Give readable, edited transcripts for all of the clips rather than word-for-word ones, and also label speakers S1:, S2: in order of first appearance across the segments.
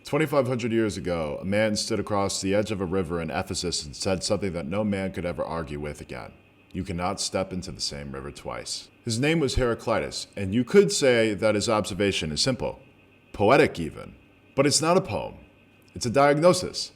S1: 2,500 years ago, a man stood across the edge of a river in Ephesus and said something that no man could ever argue with again. You cannot step into the same river twice. His name was Heraclitus, and you could say that his observation is simple, poetic even. But it's not a poem. It's a diagnosis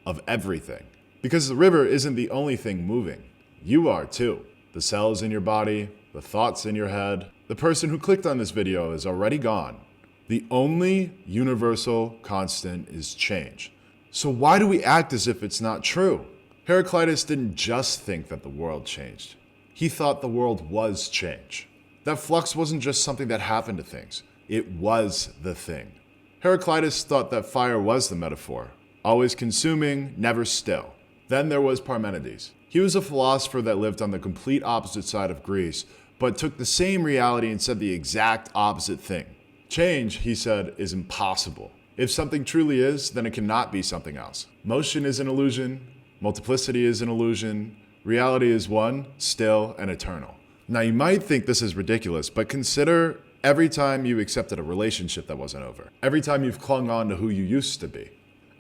S1: of everything. Because the river isn't the only thing moving. You are too. The cells in your body, the thoughts in your head. The person who clicked on this video is already gone. The only universal constant is change. So why do we act as if it's not true? Heraclitus didn't just think that the world changed. He thought the world was change. That flux wasn't just something that happened to things. It was the thing. Heraclitus thought that fire was the metaphor, always consuming, never still. Then there was Parmenides. He was a philosopher that lived on the complete opposite side of Greece, but took the same reality and said the exact opposite thing. Change, he said, is impossible. If something truly is, then it cannot be something else. Motion is an illusion. Multiplicity is an illusion. Reality is one, still, and eternal. Now, you might think this is ridiculous, but consider every time you accepted a relationship that wasn't over. Every time you've clung on to who you used to be.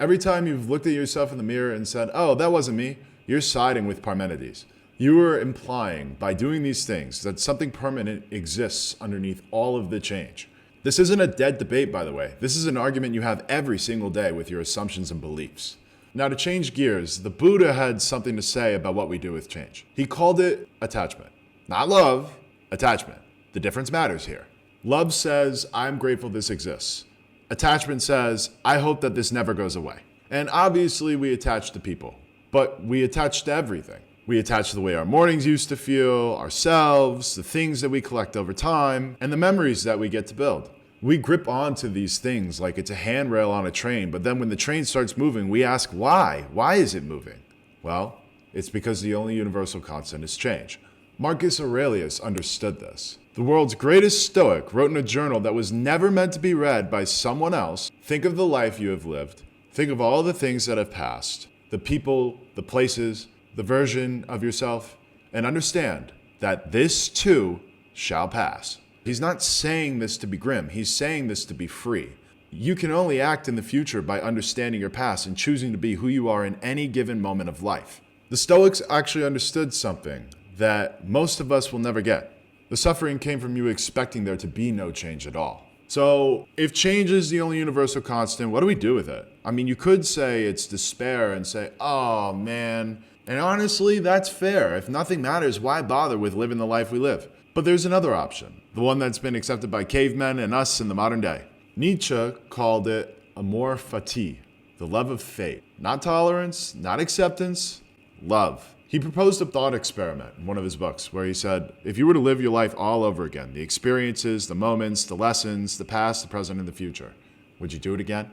S1: Every time you've looked at yourself in the mirror and said, oh, that wasn't me, you're siding with Parmenides. You are implying, by doing these things, that something permanent exists underneath all of the change. This isn't a dead debate, by the way. This is an argument you have every single day with your assumptions and beliefs. Now, to change gears, the Buddha had something to say about what we do with change. He called it attachment. Not love, attachment. The difference matters here. Love says, I'm grateful this exists. Attachment says, I hope that this never goes away. And obviously we attach to people, but we attach to everything. We attach to the way our mornings used to feel, ourselves, the things that we collect over time, and the memories that we get to build. We grip onto these things like it's a handrail on a train, but then when the train starts moving, we ask why? Why is it moving? Well, it's because the only universal constant is change. Marcus Aurelius understood this. The world's greatest Stoic wrote in a journal that was never meant to be read by someone else, think of the life you have lived, think of all the things that have passed, the people, the places, the version of yourself, and understand that this too shall pass. He's not saying this to be grim, he's saying this to be free. You can only act in the future by understanding your past and choosing to be who you are in any given moment of life. The Stoics actually understood something that most of us will never get. The suffering came from you expecting there to be no change at all. So if change is the only universal constant, what do we do with it? I mean, you could say it's despair and say, oh man, and honestly, that's fair. If nothing matters, why bother with living the life we live? But there's another option, the one that's been accepted by cavemen and us in the modern day. Nietzsche called it amor fati, the love of fate. Not tolerance, not acceptance, love. He proposed a thought experiment in one of his books where he said, if you were to live your life all over again, the experiences, the moments, the lessons, the past, the present, and the future, would you do it again?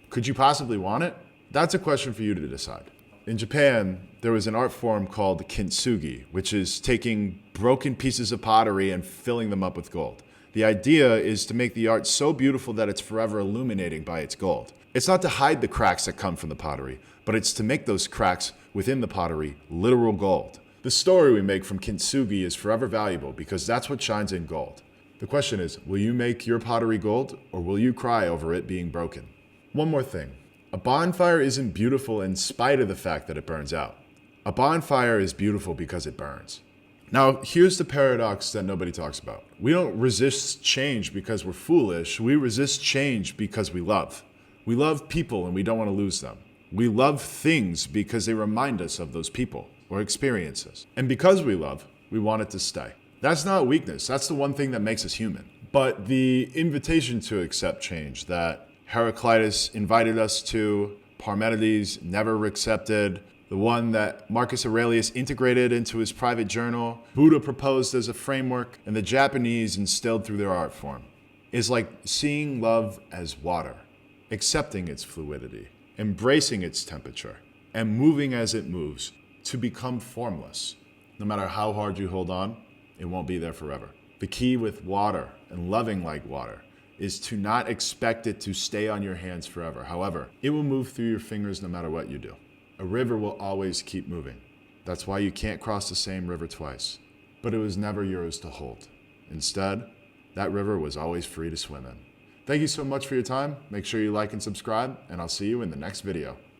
S1: Could you possibly want it? That's a question for you to decide. In Japan, there was an art form called kintsugi, which is taking broken pieces of pottery and filling them up with gold. The idea is to make the art so beautiful that it's forever illuminating by its gold. It's not to hide the cracks that come from the pottery, but it's to make those cracks within the pottery literal gold. The story we make from kintsugi is forever valuable because that's what shines in gold. The question is, will you make your pottery gold or will you cry over it being broken? One more thing. A bonfire isn't beautiful in spite of the fact that it burns out. A bonfire is beautiful because it burns. Now, here's the paradox that nobody talks about. We don't resist change because we're foolish. We resist change because we love. We love people and we don't want to lose them. We love things because they remind us of those people or experiences. And because we love, we want it to stay. That's not weakness. That's the one thing that makes us human. But the invitation to accept change that Heraclitus invited us to, Parmenides never accepted, the one that Marcus Aurelius integrated into his private journal, Buddha proposed as a framework, and the Japanese instilled through their art form, is like seeing love as water, accepting its fluidity, embracing its temperature, and moving as it moves to become formless. No matter how hard you hold on, it won't be there forever. The key with water and loving like water is to not expect it to stay on your hands forever. However, it will move through your fingers no matter what you do. A river will always keep moving. That's why you can't cross the same river twice. But it was never yours to hold. Instead, that river was always free to swim in. Thank you so much for your time. Make sure you like and subscribe, and I'll see you in the next video.